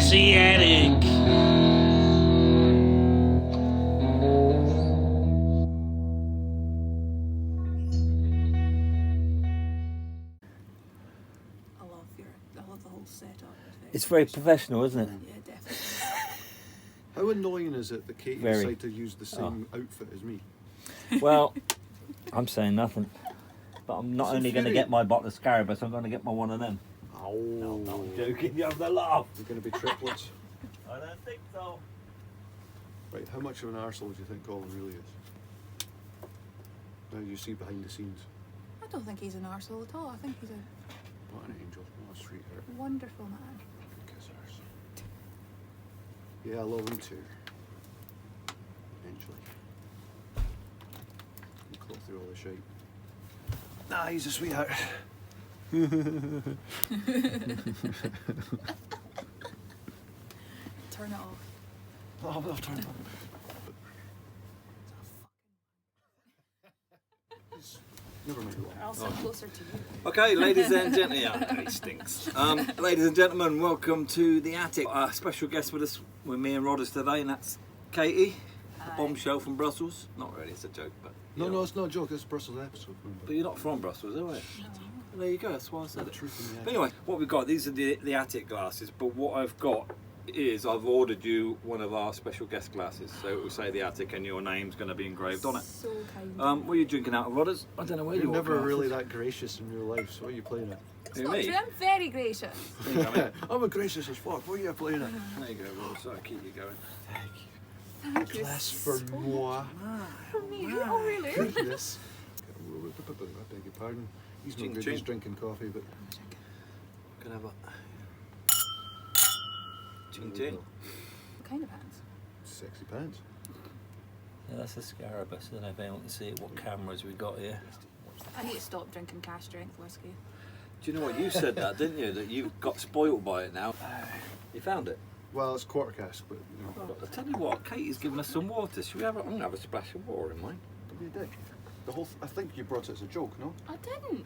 It's the Attic. I love the whole setup. It's very professional, isn't it? Yeah, definitely. How annoying is it that Katie Very. decided to use the same outfit as me? Well, I'm saying nothing. But I'm not It's only going to infuriating. get my bottle of Scarabus, I'm going to get my one of them. Oh, No, I'm joking. You have the laugh. You're going to be triplets. I don't think so. Right, how much of an arsehole do you think Colin really is? Now you see behind the scenes. I don't think he's an arsehole at all. I think he's a What an angel. What a sweetheart. wonderful man. Kiss ours. Yeah, I love him too. Eventually. You claw through all the shite. Nah, he's a sweetheart. Turn it off. Oh, I'll turn it on. Never mind. I'll sit closer to you. Okay, ladies and gentlemen, yeah, it stinks. Ladies and gentlemen, welcome to the Attic. Special guest with us, with me and Rodders today, and that's Katie, a bombshell from Brussels. Not really, it's a joke, but No, it's not a joke. It's a Brussels episode. But you're not from Brussels, are you? Well, there you go. That's why I said it. Truth in the But anyway, what we've got, these are the Attic glasses. But what I've got is I've ordered you one of our special guest glasses. So it will say the Attic, and your name's going to be engraved on it. So kind. What are you drinking out of, Rodders? I don't know where You're you are. never really that gracious in real life, so what are you playing at? It's not true. I'm very gracious. I'm a gracious as fuck. What are you playing at? There you go, Rodders. I'll keep you going. Thank you. Thank you. Glass for so moi. For me. Oh, really? Goodness. I beg your pardon. He's Ching, not good. ching. He's drinking coffee, but Can I have a... Ching there we ching. go. What kind of hands? Sexy pants. Yeah, that's a Scarabus. I don't know if anyone can see it, what cameras we got here. I need to stop drinking cash strength whiskey. Do you know what? You said that, didn't you? That you got spoiled by it now. You found it? Well, it's quarter cask, but you know. But I tell you what, Katie's given us some water. Should we have a... I'm going to have a splash of water in mine. What do you think? The whole. I think you brought it as a joke, no? I didn't.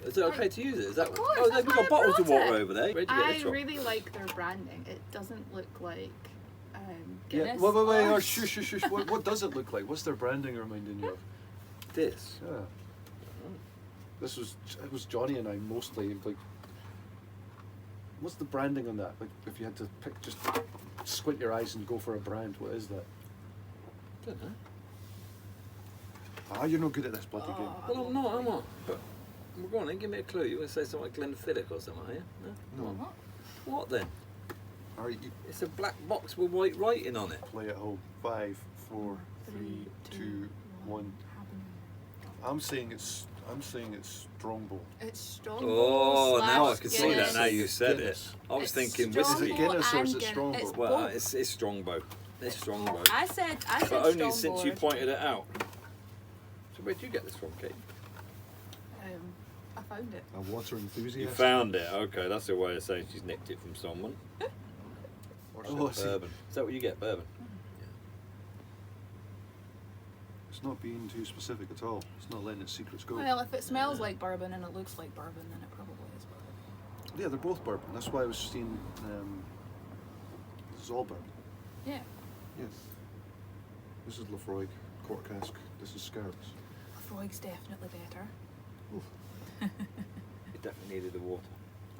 Is it okay to use it? Is that Of course, Oh, that's we've why got I bottles of brought water it. over there. Where'd you get I this from? really like their branding. It doesn't look like Yeah. Guinness. Wait. or- Oh, shush. What does it look like? What's their branding reminding you of? This. Yeah. It was Johnny and I mostly like. What's the branding on that? Like, if you had to pick, just squint your eyes and go for a brand, what is that? I don't know. Ah, you're no good at this bloody game. Well, I'm not, am I? But, well, go on then, give me a clue. You want to say something like Glenfiddich or something, are you? No? No. What? What then? Alright, you It's a black box with white writing on it. play at home. 5, 4, 3, 2, 1. I'm saying it's Strongbow. It's strong. Oh, now I slash can see that Guinness. now you said Guinness. it. I was It's thinking strong. Is it whiskey. Guinness or is it And Strongbow? Guinness. Well, Both. it's Strongbow. It's Strongbow. I said But only strong since you board. pointed it out. So where'd you get this from, Kate? I found it. A water enthusiast. You found it. Okay, that's a way of saying she's nicked it from someone. Oh, I see. Bourbon. Is that what you get, bourbon? It's not being too specific at all. It's not letting its secrets go. Well, if it smells like bourbon and it looks like bourbon, then it probably is bourbon. Yeah, they're both bourbon. That's why I was seeing. This is all bourbon. Yeah. Yes. This is Lafroig, quarter cask. This is Scarabs. Lafroig's definitely better. You definitely needed the water.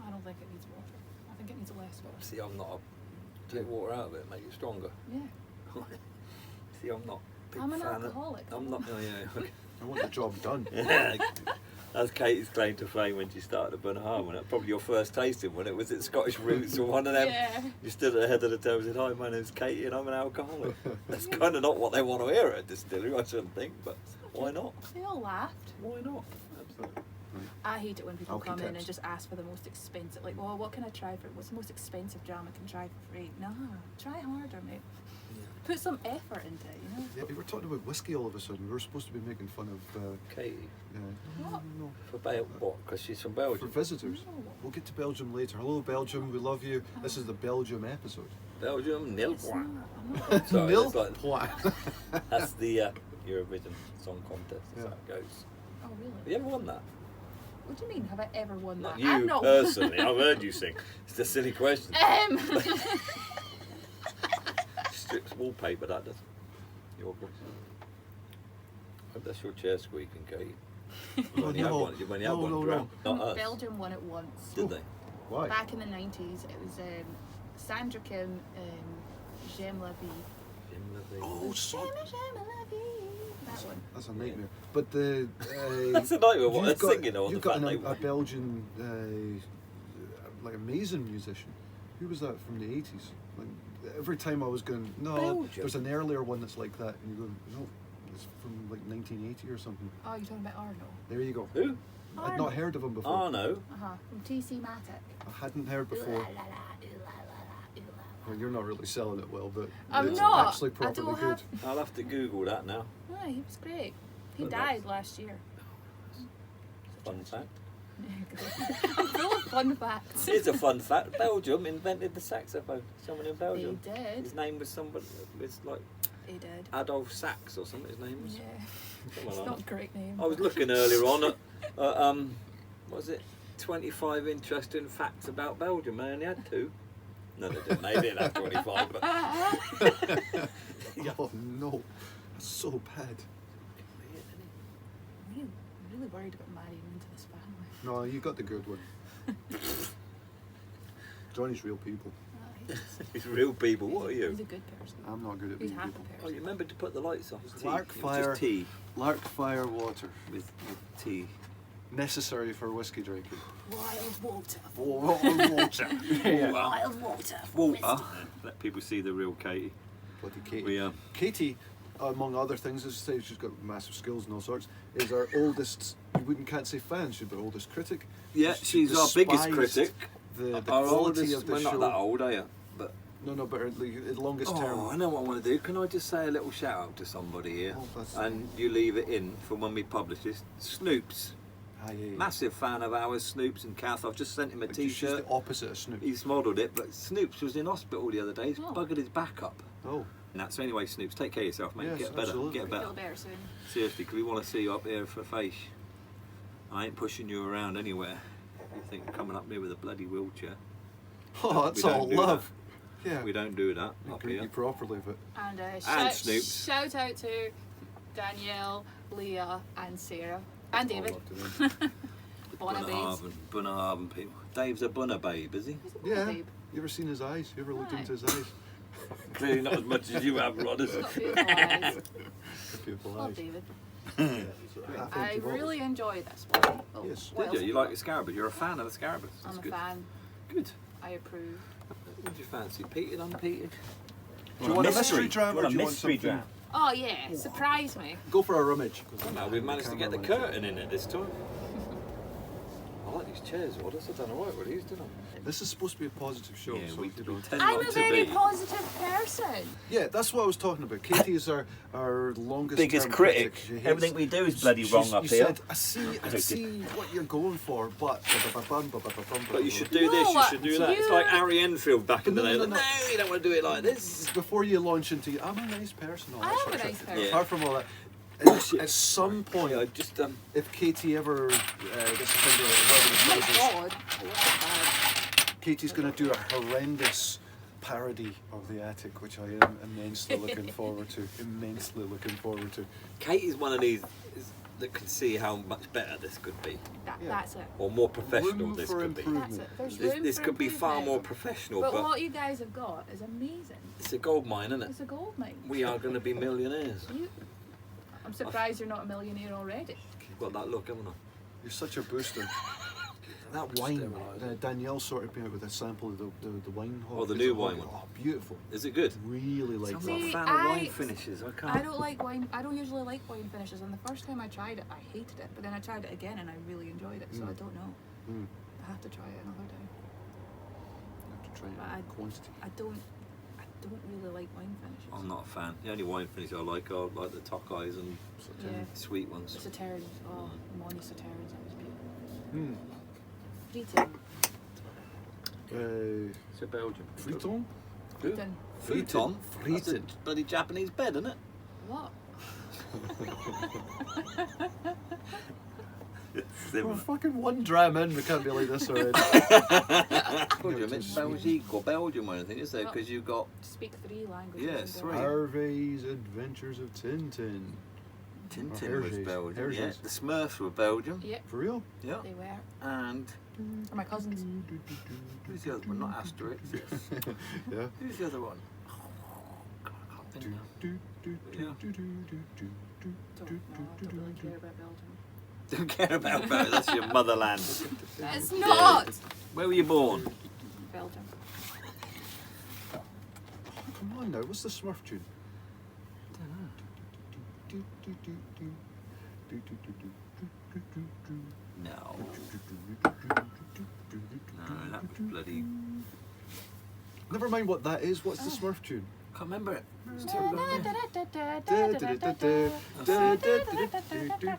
I don't think it needs water. I think it needs less water. See, I'm not a... Take water out of it, make it stronger. Yeah. See, I'm not a big I'm an fan alcoholic. of... I'm not... Oh, yeah. Okay. I want the job done. Yeah. That's Katie's claim to fame when she started at Bunnahabhain. Wasn't it? Probably your first tasting, when it was at Scottish Roots or one of them. Yeah. You stood at the head of the table and said, "Hi, my name's Katie and I'm an alcoholic." That's kind of not what they want to hear at a distillery, I shouldn't think, but why not? They all laughed. Why not? Absolutely. I hate it when people I'll come keep in and tips. just ask for the most expensive. Like, well, what can I try for? What's the most expensive jam I can try for free? No, try harder, mate. Put some effort into it, you know. Yeah, we were talking about whiskey all of a sudden. We were supposed to be making fun of. Katie, What? No, for what? Because she's from for Belgium. visitors. No. We'll get to Belgium later. Hello, Belgium. We love you. This is the Belgium episode. Belgium, nil It's point. not. I'm not. Sorry, Nil that's like- point. That's the Eurovision Song Contest. That's how it goes. Oh, Have really? you ever won that? What do you mean? Have I ever won Not that? you I'm not. personally. I've heard you sing. It's a silly question. Strips wallpaper, that does. Your voice. I hope that's your chair squeaking, Kate. You only had one. You only had one drown. Not us. Belgium won it once. Did they? Why? Back in the 90s, it was Sandra Kim, J'aime la vie. Oh, sod. That one. That's a nightmare. But the That's a nightmare. What you've they're got, singing or the you've got fact they a won. Belgian like amazing musician. Who was that from the 80s? Like, every time I was going, no, Belgium? there's an earlier one that's like that, and you go, no, it's from like 1980 or something. Oh, you're talking about Arno. There you go. Who? I'd not heard of him before. Oh no. From TC Matic. I hadn't heard before. Well, you're not really selling it well, but I'm it's not. actually I properly don't good. have- I'll have to Google that now. Oh, he was great. He Oh, died last year. Fun fact. I'm full of fun facts. Here's a fun fact. Belgium invented the saxophone. Someone in They Belgium. did. His name was somebody. It's like He did. Adolf Sax or something. His name was. Yeah. Something It's like not that. a great name. I was looking earlier on at what was it? 25 interesting facts about Belgium. I only had 2. No, they didn't. They didn't have 25. But Oh no, that's so bad. I'm really worried about marrying into this family. No, you got the good one. Johnny's real people. It's real people. What are He's you? a good person. I'm not good at He's being half a people. Oh, person. you remembered to put the lights off. Tea. Lark It was fire. just tea Lark, fire, water. with tea. Necessary for whiskey drinking. Wild water. Water. Yeah. Wild water. Water. Let people see the real Katie. Bloody Katie. We Katie, among other things, as I say, she's got massive skills and all sorts, is our oldest, can't say fan, she's our oldest critic. Yeah, she's our biggest critic. The Our quality oldest. of the We're show. not that old, are you? But No, but the longest term. oh, I know what I want to do. Can I just say a little shout out to somebody here? Oh, that's- And you leave it in for when we publish this. Snoops. Ah, yeah, yeah. Massive fan of ours, Snoops and Kath. I've just sent him a Like, she's t-shirt. the opposite of Snoop. He's modelled it, but Snoops was in hospital the other day. He's Oh. buggered his back up. Oh, And that. So anyway, Snoops, take care of yourself, mate. Yes, Get better. absolutely. Get Feel better. better soon. Seriously, because we want to see you up here for face. I ain't pushing you around anywhere. You think you're coming up here with a bloody wheelchair. oh, that's We don't all do love. Yeah, We don't do that I up greet here. you properly, but And Snoops. shout out to Danielle, Leah, and Sarah, and David. all love to them. Bonabades. Bunnahaven people. Dave's a Bunna babe, is he? Who's the Yeah. babe? You ever seen his eyes? You ever looked Aye. into his eyes? Clearly not as much as you have, Rodders. Got beautiful eyes. Beautiful Love eyes. David. Yeah, I thank you, Rob. really enjoy this one. Oh, Yes. what Did else you? You have like got? the Scarabus? You're a fan of the Scarabus. That's I'm a good. fan. Good. I approve. What do you fancy? Peated, unpeated? Do you want a mystery dram or Want do a you want mystery something? dram? Oh yeah, surprise me. Go for a rummage. Well, we've managed to get the curtain in it this time. I like these chairs, Rodders. I've done alright with these, didn't I? This is supposed to be a positive show. Yeah, so we you know. tend I'm not a to very be. positive person. Yeah, that's what I was talking about. Katie is our longest Biggest term critic. She hates- Everything we do is bloody she's- wrong up you here. Said, I see what you're going for, but But you should do No, this, you should do that. It's you- like Harry Enfield back in the day. No, Like, no, no, no. you don't want to do it like this. Before you launch into, I'm a nice person. All I that am sort a of nice shit. person. Yeah. Apart from all that, at some point, I just if Katie ever gets a finger Oh my out of god. Oh, that's Katie's going to do a horrendous parody of the Attic, which I am immensely looking forward to. Immensely looking forward to. Katie's one of these that can see how much better this could be, bad. Yeah. That's it. or more professional Room this for could be. improvement. That's it. There's This, room this for could be far more improvement. professional, But but what you guys have got is amazing. it's a gold mine, isn't it? It's a gold mine. We are going to be millionaires. I'm surprised you're not a millionaire already. Got that look, haven't I? You're such a booster. That wine, Danielle sorted me out with a sample of the wine. Oh, the new wine one. Oh, beautiful. Is it good? Really like I'm that. not a See, fan of wine I- finishes. I can't. I don't like wine. I don't usually like wine finishes. And the first time I tried it, I hated it. But then I tried it again, and I really enjoyed it. So I don't know. Mm. I have to try it another time. You have to try it But in quantity. I don't really like wine finishes. I'm not a fan. The only wine finish I like are like the Tokais and Yeah. sweet ones. The Sauternes. Oh, Moni Sauternes. That was good. Hmm. Friton. It's a Belgium. Friton? Friton. Futon? That's a Friton. bloody Japanese bed, isn't it? What? We're Similar. fucking one dram in, we can't be like this already. Belgium, it's Belgique or Belgium or anything, is there? Because you've got Speak 3 languages. Yes, in 3. Belgium. Harvey's Adventures of Tintin. Tintin was Hergé's. Belgium. Yeah. Hergé's. The Smurfs were Belgium. Yep, For real? Yeah. they were. And Or my cousins. who's the other one? Not Asterix. Yeah. Who's the other one? Oh, God, I can't think now. Don't know. I don't really care about Belgium. Don't care about Belgium. That's your motherland. It's not! Where were you born? Belgium. Come on now, what's the Smurf tune? No. No, that was bloody. Never mind what that is, what's the Smurf tune? Can't remember it.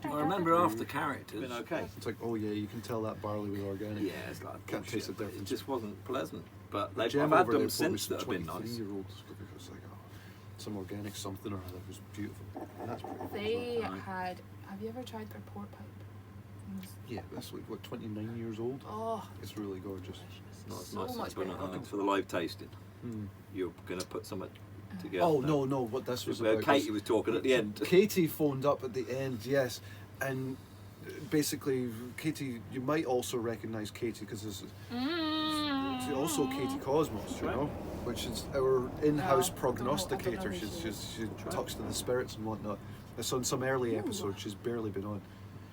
I remember half the characters. Been okay. It's like, oh yeah, you can tell that barley was organic. Yeah, it's like Can't taste the bullshit, but It difference. just wasn't pleasant. But The I've gem had over them there since was that have been nice. 23-year-olds. It was like, oh, some organic something or other. It was beautiful. And that's pretty They Right. had. Have you ever tried their pork pipe? It was- Yeah, that's like, what, 29 years old? Oh, It's really gorgeous. Not as so nice much as better. for the live tasting. Hmm. You're going to put something together. Oh, no, what this was Where about Katie was talking at the end. Katie phoned up at the end, yes, and basically, Katie, you might also recognise Katie because this is also Katie Kosmos, you Right. know, which is our in-house No, I don't know prognosticator. who she She talks to the spirits and whatnot. It's on some early episodes. She's barely been on,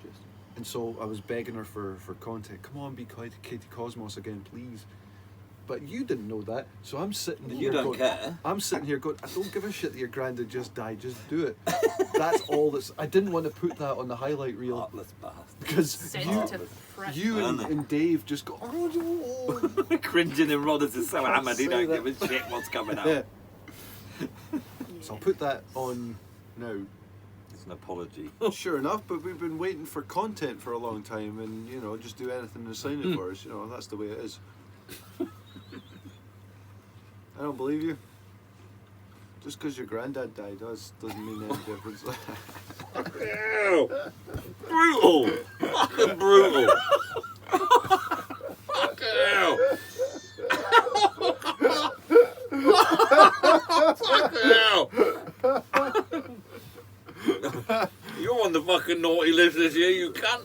Just- and so I was begging her for content. Come on, be Katie Kosmos again, please. But you didn't know that, so I'm sitting You here don't going, care. I'm sitting here going, I don't give a shit that your granddad just died, just do it. That's all that's... I didn't want to put that on the highlight reel Heartless bastard. because sensitive prick. you Aren't they? and Dave just go, oh, no. Cringing and Rodders is so hammered, he Say don't that. give a shit what's coming out. Yeah. So I'll put that on now. It's an apology. Sure enough, but we've been waiting for content for a long time and, you know, just do anything to sign it for us, you know, that's the way it is. I don't believe you. Just because your granddad died doesn't mean any difference. Ew. Brutal! Fucking brutal! Fucking hell! Fucking hell! You're on the fucking naughty list this year, you cunt!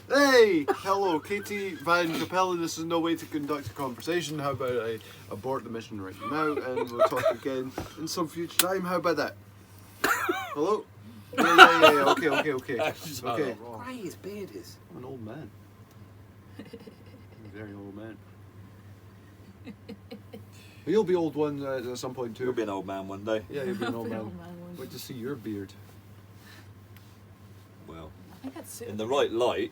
Hey! Hello, Katie Van Capella. This is no way to conduct a conversation. How about I abort the mission right now and we'll talk again in some future time? How about that? Hello? Yeah. Okay. Okay. Grey his beard is. I'm an old man. I'm a very old man. But you'll be old one at some point too. You'll be an old man one day. Yeah, you'll be an old man. Old man one. Wait to see your beard. Well, I think I'd suit in the right light.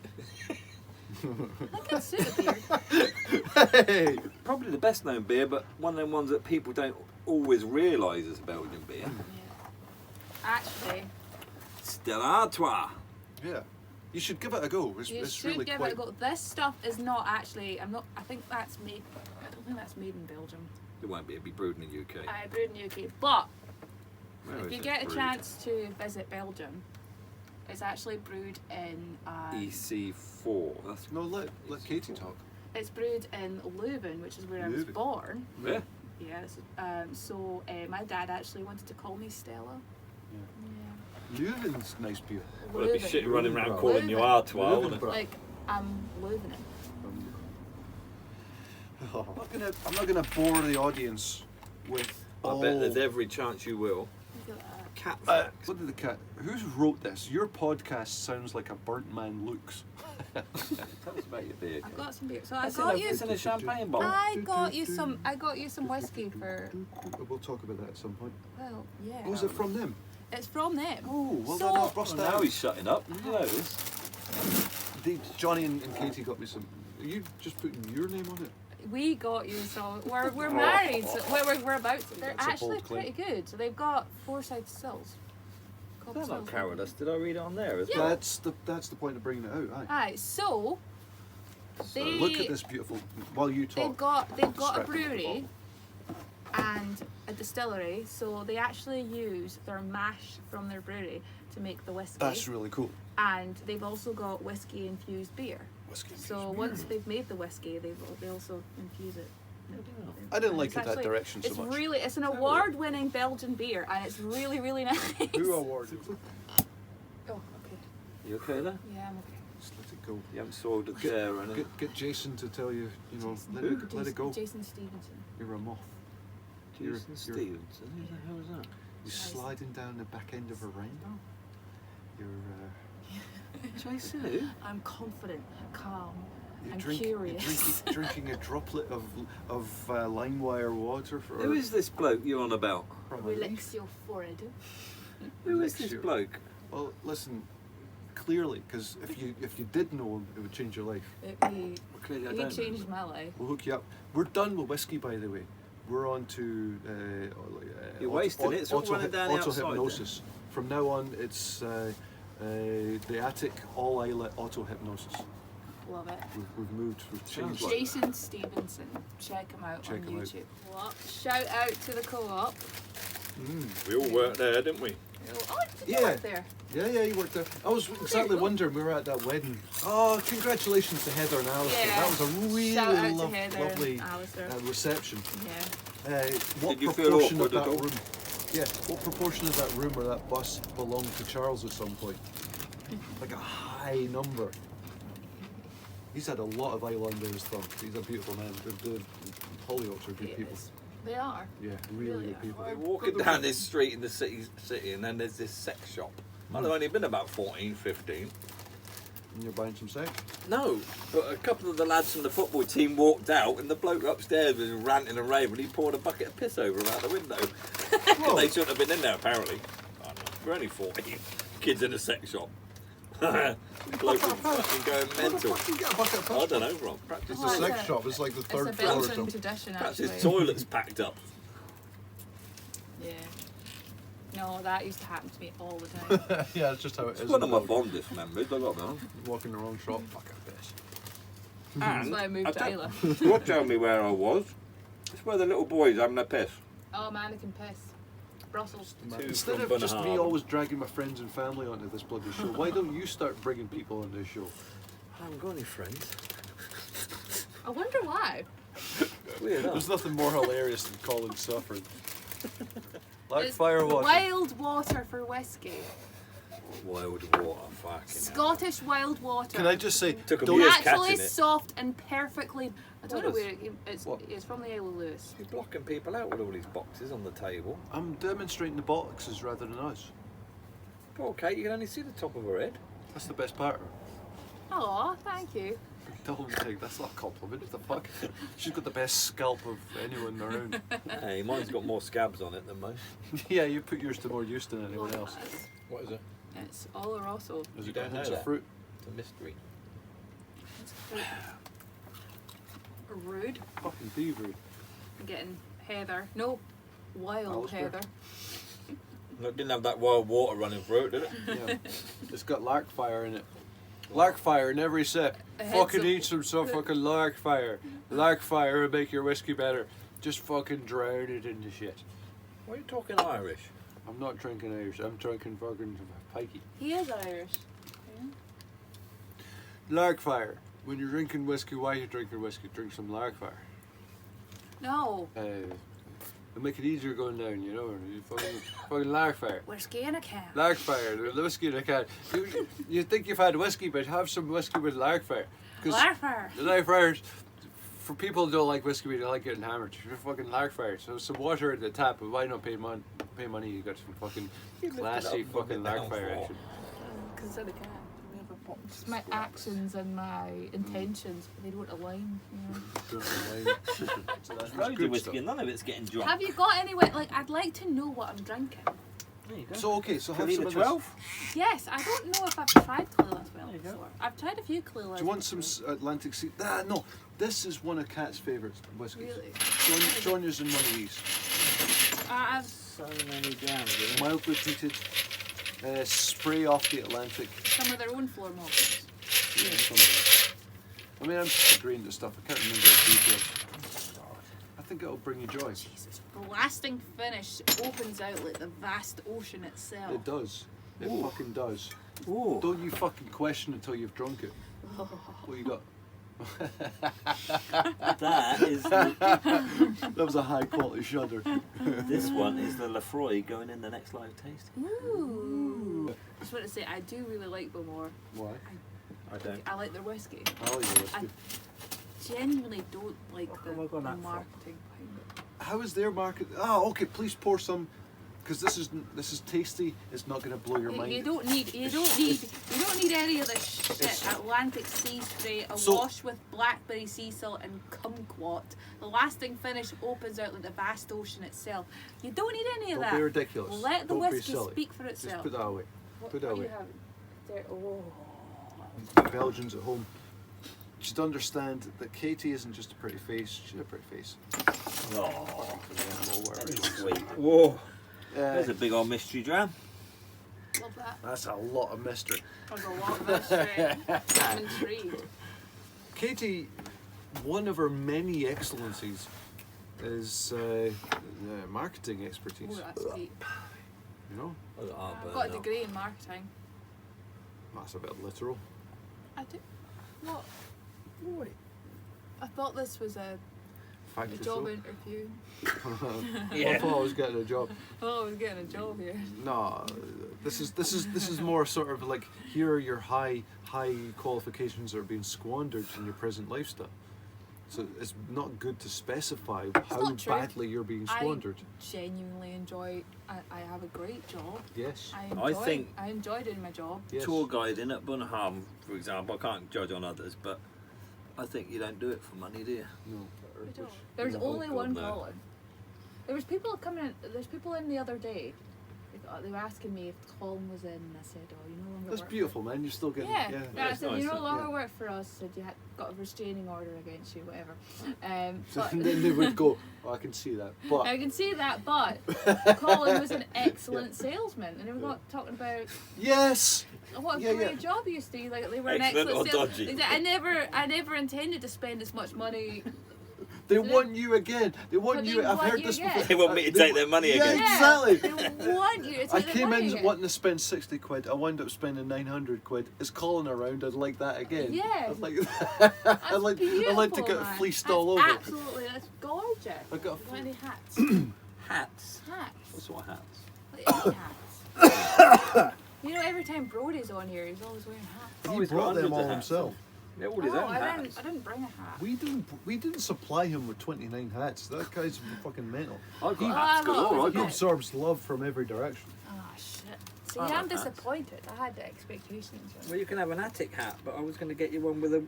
I think I'd suit a beard. Hey! Probably the best known beer, but one of them ones that people don't always realise is Belgian beer. Yeah. Actually, Stella Artois. Yeah. You should give it a go. you It's should really give quite... it a go. This stuff is not actually. I think that's made. I don't think that's made in Belgium. It won't be. It'll be brewed in the UK. I brewed in the UK, but Where if is you it get a brewed? chance to visit Belgium, it's actually brewed in. EC4. That's No, let Katie talk. It's brewed in Leuven, which is where I was Leuven. born. where? Yes. So my dad actually wanted to call me Stella. Leuven's nice beer. Well, it'd be Leuven. shit running around Leuven. calling you Artois, wouldn't it? Leuven. Like I'm Leuvening. I'm not gonna bore the audience with I all... bet there's every chance you will. Look at that. Cat Uh, facts. what did the cat... Who's wrote this? Your podcast sounds like a burnt man looks. Tell us about your beer. I've got some beer. So I It's got in you. a champagne bottle. I got you some. I got you some whiskey for. We'll talk about that at some point. Well, yeah. Oh, is it from them? It's from them. Oh, well So- then I'll bust Well, now out. he's shutting up. You know this. Johnny and Katie got me some... Are you just putting your name on it? We got you. So we're married. So we're about. They're That's a actually bold claim. pretty good. So they've got 4-side stills. That's not Carolus. Did I read it on there as well? That's the point of bringing it out. Aye. Aye. So they Look at this beautiful... While you talk. they've got a Distracting brewery, and a distillery, so they actually use their mash from their brewery to make the whiskey. That's really cool. And they've also got whiskey infused beer. Whiskey infused So beer. once they've made the whiskey, they also infuse it. I didn't And like it's it that actually- direction so It's much. really, it's an award-winning Belgian beer, and it's really, really nice. Who awarded? Oh, okay. You okay there? Yeah, I'm okay. Just let it go. You haven't soiled the chair or anything? Get Jason to tell you, let it go. Jason Stevenson. You're a moth. Jason Stevenson? Who the hell is that? You're sliding down the back end of a rainbow. You're Jason who? I'm confident, calm, you're and drink- curious. You're drinking a droplet of lime wire water for. Who is this bloke you're on about? from a leaf. Relax your forehead. Who is this Elixir. bloke? Well, listen. Clearly, because if you did know him, it would change your life. Well, clearly I He don't. changed my life. We'll hook you up. We're done with whiskey, by the way. We're on to You're wasting it. It's all running down the outside auto-hypnosis. From now on, it's the Attic all Islet auto-hypnosis. Love it. We've moved. We've changed. like- Jason Stevenson. Check him out Check on him out. YouTube. What? Shout out to the co-op. We all worked there, didn't we? Oh, did you Yeah. work there? Yeah, you worked there. I was exactly go. wondering. We were at that wedding. Oh, congratulations to Heather and Alistair. Yeah. That was a really Shout out to Heather lovely and Alistair. reception. Yeah. What Did you feel proportion of awkward that at all? room? Yeah, what proportion of that room or that bus belonged to Charles at some point? Like a high number. He's had a lot of eyeliner in his thumb. He's a beautiful man. The Hollyoaks are good people. Yes. They are. Yeah, really Really good people. We're walking down this street in the city, and then there's this sex shop. Might have only been about 14, 15. And you're buying some sex? No, but a couple of the lads from the football team walked out, and the bloke upstairs was ranting and raving. He poured a bucket of piss over him out the window. They shouldn't have been in there, apparently. I don't know. We're only 14. Kids in a sex shop. Bloke was fucking going mental. What the fuck do you get a bucket of I piss? don't know, Rob. Perhaps It's Oh, a it's sex a- shop. It's like the It's third a floor or Belgian something. tradition, perhaps actually. his toilet's packed up. Yeah. No, that used to happen to me all the time. Yeah, it's just how it is. It's one of my in Belgium. fondest memories, I got that. Walking the wrong shop, fucking piss. That's why I moved to Islay. You'll tell me where I was. It's where the little boys having a piss. Oh, mannequin piss. Brussels. Instead from of just me Bunaham. always dragging my friends and family onto this bloody show, why don't you start bringing people on this show? I haven't got any friends. I wonder why. Weird, huh? There's nothing more hilarious than Colin suffering. Like It's fire water. Wild water for whiskey. Wild water, fucking hell. Scottish wild water. Can I just say, Took 'em don't, years Naturally catching it. soft and perfectly. I don't know What where it came. What? It's from the Isle of Lewis. You're blocking people out with all these boxes on the table. I'm demonstrating the boxes rather than us. Oh, Kate, you can only see the top of her head. That's the best part of her. Oh, thank you. Don't take that's not a compliment. What the fuck? She's got the best scalp of anyone around. Hey, mine's got more scabs on it than most. Yeah, you put yours to more use than anyone else. What is it? It's Oloroso. Is You it got don't know hints of that. fruit? It's a mystery. It's rude. Fucking thievery. I'm getting heather. No, wild Alistair. heather. It didn't have that wild water running through it, did it? Yeah. It's got lark fire in it. Lark fire in every sip. It Fucking hits eat some fucking lark fire. Lark fire will make your whiskey better. Just fucking drown it into shit. Why are you talking Irish? I'm not drinking Irish. I'm drinking fucking pikey. He is Irish. Lark fire. When you're drinking whiskey, why are you drinking whiskey? Drink some lark fire. No. It'll make it easier going down, you know. You fucking lark fire. Whiskey in a can. Lark fire, the whiskey in a can. You think you've had whiskey, but have some whiskey with lark fire. 'Cause Larfire. the lark fires, for people who don't like whiskey, they like getting hammered. You're fucking lark fire. So some water at the tap, but why not pay money? You got some fucking classy up, fucking look it lark down fire for. action. Because it's in a can. Just my actions and my intentions, they don't align. You know? So that's Loads good of whiskey stuff. and none of it's getting drunk. Have you got any way? Like, I'd like to know what I'm drinking. There you go. So okay, so have some Kalina of 12? Yes, I don't know if I've tried Clueless well you go. before. I've tried a few Clueless. this. Do you want some Atlantic Sea? No, this is one of Kat's favourite whiskies. Really? Sonia's in one of these. I've So many jams. Mildly peated, spray off the Atlantic. some of their own floor malts. Yeah, some of that. I mean, I'm just agreeing to stuff. I can't remember the details. I think it'll bring you joy. Jesus. The lasting finish opens out like the vast ocean itself. It does. It Ooh. fucking does. Ooh. Don't you fucking question it until you've drunk it. What you got? That is the, That was a high quality shudder. this one is the Lefroy going in the next live tasting. Ooh. I just want to say, I do really like Bowmore. Why? I don't. I like their whiskey. Oh yeah, that's I good. genuinely don't like What the, have I got the that from? marketing behind it. How is their market? Oh, okay. Please pour some, because this is tasty. It's not going to blow your mind. You don't need any of this shit. Atlantic sea spray, awash with blackberry sea salt and kumquat. The lasting finish opens out like the vast ocean itself. You don't need any of Don't that. be ridiculous. Let the Don't be whiskey silly. speak for Just itself. put that away. Put that What are away. you having? There, oh. Belgians at home. You should understand that Katie isn't just a pretty face. She's a pretty face. Oh, Yeah, that's sweet. Whoa. well, There's a big old mystery dram. Love that. that's a lot of mystery. There's a lot of mystery. I'm intrigued. Katie, one of her many excellencies is marketing Oh, expertise. that's sweet. You know, I've got a degree in marketing. that's a bit literal. I do. What? Wait. I thought this was a Fact or job so. interview. I thought I was getting a job. I thought I was getting a job here. No, this is more sort of like, here are your high qualifications that are being squandered in your present lifestyle. So it's not good to specify how not true. badly you're being squandered. I genuinely enjoy. I have a great job. Yes. I enjoy doing my job. Yes. Tour guiding at Bunham, for example, I can't judge on others, but I think you don't do it for money, do you? No. I don't. There's Oh, only God, one no. Colin. There was people coming in. There's people in the other day. They were asking me if Colin was in. And I said, "Oh, you no longer." That's work beautiful, man. You're still For getting. yeah. Yeah. I That's said, nice, "You no yeah. longer work for us." I said, "You had got a restraining order against you, whatever." But And then they would go, "Oh, I can see that," but I can see that, but Colin was an excellent salesman, and they were talking about yes. what a Yeah, great yeah. job he used to do. Like they were Excellent an or excellent dodgy? salesman. I never intended to spend as much money. They want you again. They want But you. they I've want heard you this again. before. They want me to take their money Yeah, again. exactly. They want you to take I the came money in again. wanting to spend 60 quid. I wound up spending 900 quid. Is Colin around? I'd like that again. Yeah. I'd like That's I'd like to get beautiful, man. fleeced That's all over. Absolutely, that's gorgeous. I got You want any hats? Hats. Hats. What sort of hats? Like any hats. You know, every time Brody's on here, he's always wearing hats. He he's brought got them hundreds all of hats. himself. Yeah, all his Oh, own hats. I didn't bring a hat. We didn't supply him with 29 hats. That guy's fucking mental. I've got Oh, hats I've got galore. lots I've He of got absorbs love from every direction. Oh shit. See, I like I'm hats. disappointed. I had the expectations. Well, you can have an attic hat, but I was going to get you one with a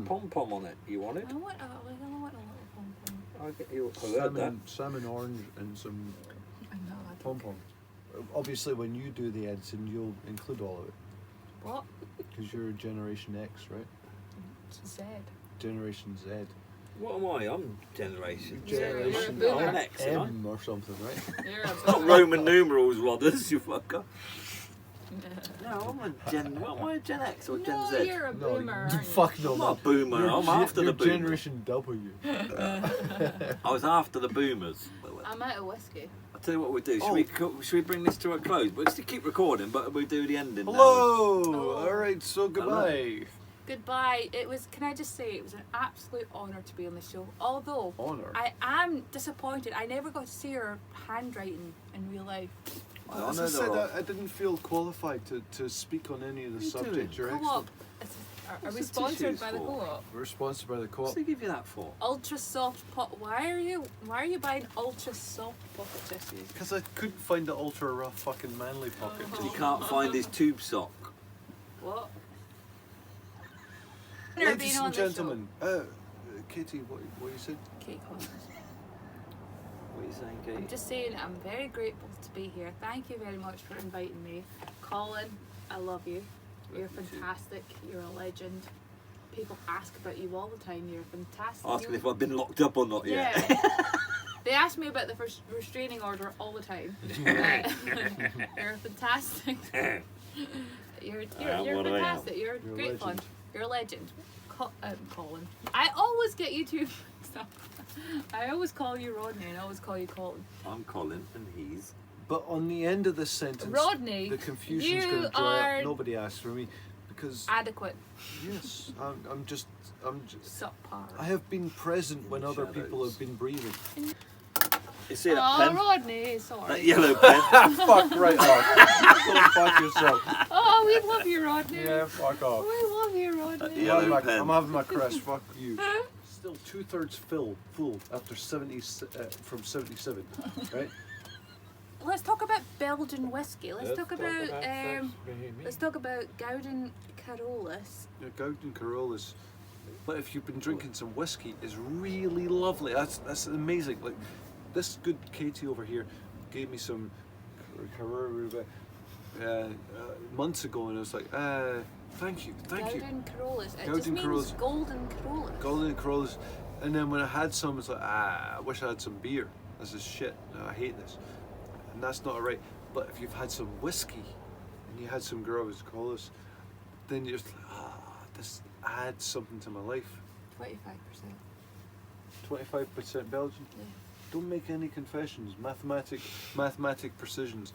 pom-pom on it. You want it? I want a little pom-pom. I'll get you. I heard that. Salmon orange and some I know. I pom don't. pom. Obviously, when you do the editing, you'll include all of it What? because you're Generation X, right? Z. Generation Z. What am I? I'm generation. Generation you're a boomer. I'm X, am I? M or something, right? You're a Not Roman numerals, Rodders, you fucker. No, I'm a Gen. What am I, a Gen X or Gen No, Z? you're a No, boomer. aren't you? fuck no, I'm man. not a boomer. You're I'm after the you're boomers. Generation W. I was after the boomers. I'm out of whiskey. I'll tell you what we'll do. Oh. Should we bring this to a close? We'll still keep recording, but we'll do the ending now. Hello. Oh. All right. So goodbye. Goodbye. It was. Can I just say it was an absolute honour to be on the show. Although Honor. I am disappointed. I never got to see her handwriting in real life. I As know I said, they're all- I didn't feel qualified to speak on any of the What are you subjects. You're Co-op. excellent. Are What's we the sponsored tissues by the for? co-op? We're sponsored by the co-op. What's they give you that for? Ultra soft pot. Why are you buying ultra soft pocket tissues? Because I couldn't find the ultra rough fucking manly pocket. Oh. He can't find his tube sock. What? Never Ladies been on and the show. gentlemen, Katie, what you said? Kate Kosmos. What are you saying, I'm Kate? just saying I'm very grateful to be here. Thank you very much for inviting me. Colin, I love you. You're Love you too. fantastic. You're a legend. People ask about you all the time. You're fantastic. Asking You're- if I've been locked up or not yet. Yeah. They ask me about the first restraining order all the time. You're fantastic. You're what I am. fantastic. You're You're a great fun. legend. You're a legend. Colin. I always get you two mixed up. I always call you Rodney and I always call you Colin. I'm Colin and he's... But on the end of this sentence, Rodney, the confusion's you going to dry are up. Nobody asked for me because adequate. yes, I'm just. Subpar. I have been present when other people have been breathing. You see that Oh, pen? Rodney, sorry. That yellow pen? Fuck right off. Go fuck yourself. Oh, we love you, Rodney. Yeah, fuck off. We love you, Rodney. Yeah. I'm pen. having my crest. Fuck you. Still 2/3 full after 70 from 77, right? Let's talk about Belgian whiskey. Let's talk about Col and Rodders. Yeah, Col and Rodders. But if you've been drinking some whiskey, it's really lovely. That's amazing. Like this good Katie over here gave me some months ago, and I was like, thank you. Col and Rodders. It Col just and means Rodders. golden Corolla. Col and Rodders. And then when I had some, it's like, I wish I had some beer. This is shit. No, I hate this. And that's not right. But if you've had some whiskey and you had some Corolla's, then you're just like, this adds something to my life. 25%. 25% Belgian. Yeah. Don't make any confessions. Mathematic precisions.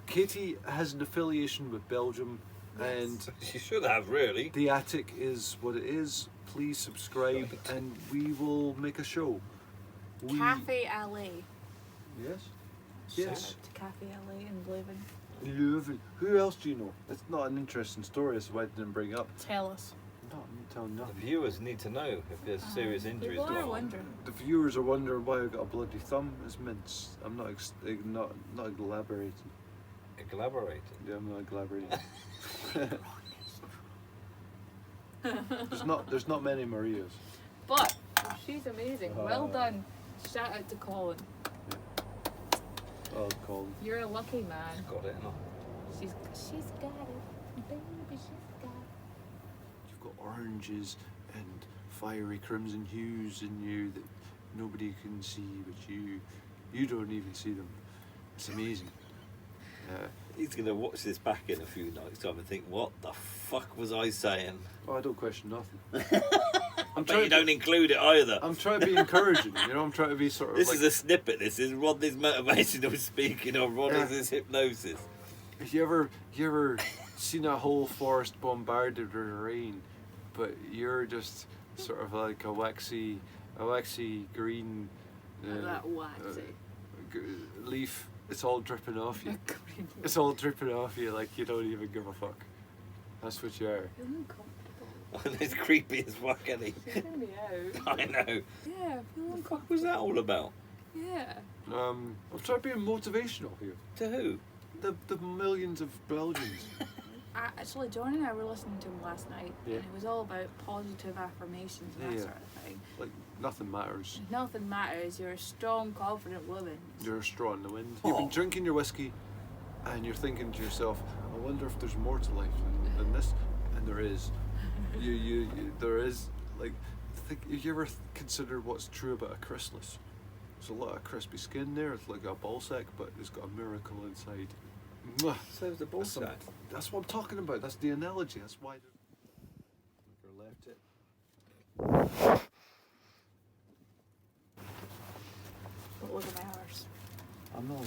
Katie has an affiliation with Belgium, and She should have, really. the Attic is what it is. Please subscribe, and we will make a show. Cafe LA. Yes. Shout Yes. out to Cafe LA in Leuven. Leuven. Who else do you know? It's not an interesting story, so I didn't bring it up. Tell us. No, I'm telling The nothing. viewers need to know if there's serious injuries. People are to wondering. The viewers are wondering why I got a bloody thumb. It's mince. I'm not not elaborating. Collaborating. Yeah, I'm not elaborating. There's not many Marias. But she's amazing. Well done. Shout out to Colin. Oh, Colin. You're a lucky man. Got it, no? She's got it. Baby, she's got it. You've got oranges and fiery crimson hues in you that nobody can see, but you don't even see them. It's amazing. He's going to watch this back in a few nights' time and think, what the fuck was I saying? Oh, I don't question nothing. But you don't include it either. I'm trying to be encouraging, you know. I'm trying to be sort of. This like, is a snippet. This is Rodney's motivational speaking of Rodney's hypnosis. If you ever seen a whole forest bombarded with rain, but you're just sort of like a waxy green That waxy. leaf. It's all dripping off you. It's all dripping off you like you don't even give a fuck. That's what you are. Feeling comfortable. It's creepy as fuck, isn't he? She's gonna be out. I know. Yeah, feeling What comfortable. was that all about? Yeah. I'm trying to be motivational here. To who? The millions of Belgians. Actually, John and I were listening to him last night, Yeah. and it was all about positive affirmations and that Yeah. sort of thing. Like nothing matters. Nothing matters. You're a strong, confident woman. You're a straw in the wind. You've been drinking your whiskey, and you're thinking to yourself, "I wonder if there's more to life than this." And there is. You there is. Like, have you ever considered what's true about a chrysalis? There's a lot of crispy skin there. It's like a ball sack, but it's got a miracle inside. Mwah. So is the ball sack. That's what I'm talking about. That's the analogy. That's why they're left it. But look at my horse. I'm not.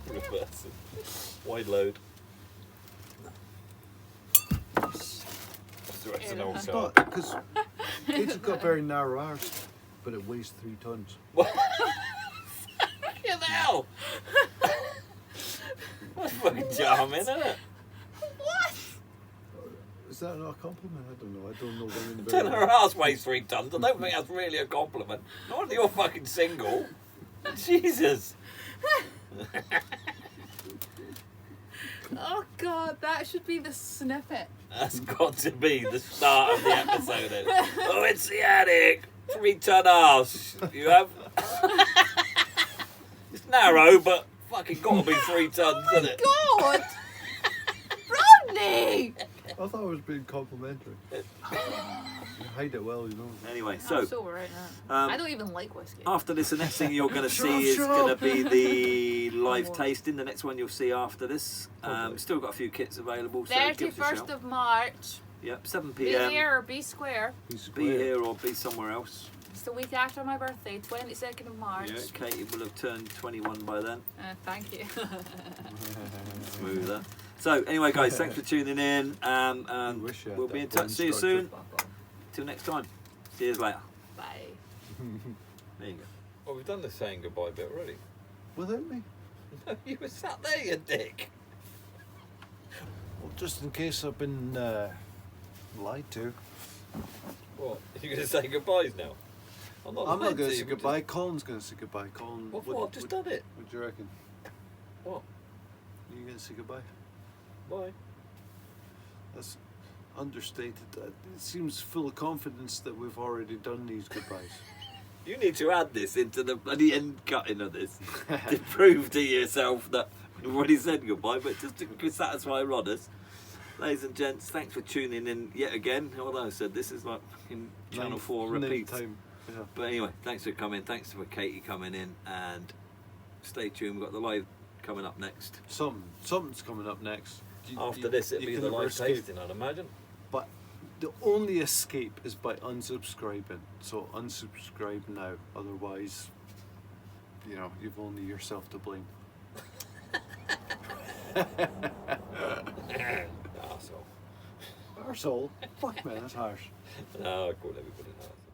Reversing. Wide load. That's the rest of an old It's car. not because Katie's got very narrow arse, but it weighs 3 tons. What the hell? That's fucking charming, isn't it? What? Is that not a compliment? I don't know. I don't know women Tell very her well. ass weighs 3 tons. I don't think that's really a compliment. Not when you're fucking single. Jesus. Oh god, that should be the snippet. That's got to be the start of the episode. Then. Oh, it's the attic. 3-ton ass. You have. It's narrow, but fucking got to be 3 tons, isn't it? God! Rodney! I thought I was being complimentary. You hide it well, you know. Anyway, I'm so so right now. I don't even like whiskey. after this, the next thing you're going to Shut see up, is shut going to up. be the live Oh. tasting. The next one you'll see after this. Probably. Still got a few kits available, so give us a 31st shout. of March. Yep, 7 Be p.m. here or be square. Be here or be somewhere else. It's the week after my birthday, 22nd of March. Yeah, Katie will have turned 21 by then. Thank you. Smoother. So anyway, guys, thanks for tuning in. And wish you had we'll be that in touch. See you structure. soon. Till next time. See you later. Bye. There you go. Well, we've done the saying goodbye bit already. Without me? No, you were sat there, you dick. Well, just in case I've been lied to. What? Are you going to say goodbyes now? I'm not I'm not lying going to to say you, we're goodbye. Colin's going to say goodbye. Colin, What for? I've just done it. What do you reckon? What? Are you going to say goodbye? Why? That's understated. It seems full of confidence that we've already done these goodbyes. You need to add this into the bloody end cutting of this to prove to yourself that we've already said goodbye, but just to satisfy Rodders. Ladies and gents, thanks for tuning in yet again. Although I said this is like in Channel 4 repeats. Time. Yeah. But anyway, thanks for coming. Thanks for Katie coming in. And stay tuned. We've got the live coming up next. Something's coming up next. After this, it'll you be can the never live escape. tasting, I'd imagine. But the only escape is by unsubscribing. So unsubscribe now. Otherwise, you know, you've only yourself to blame. Arsehole. Arsehole? Fuck man, that's harsh. No, I call everybody an arsehole.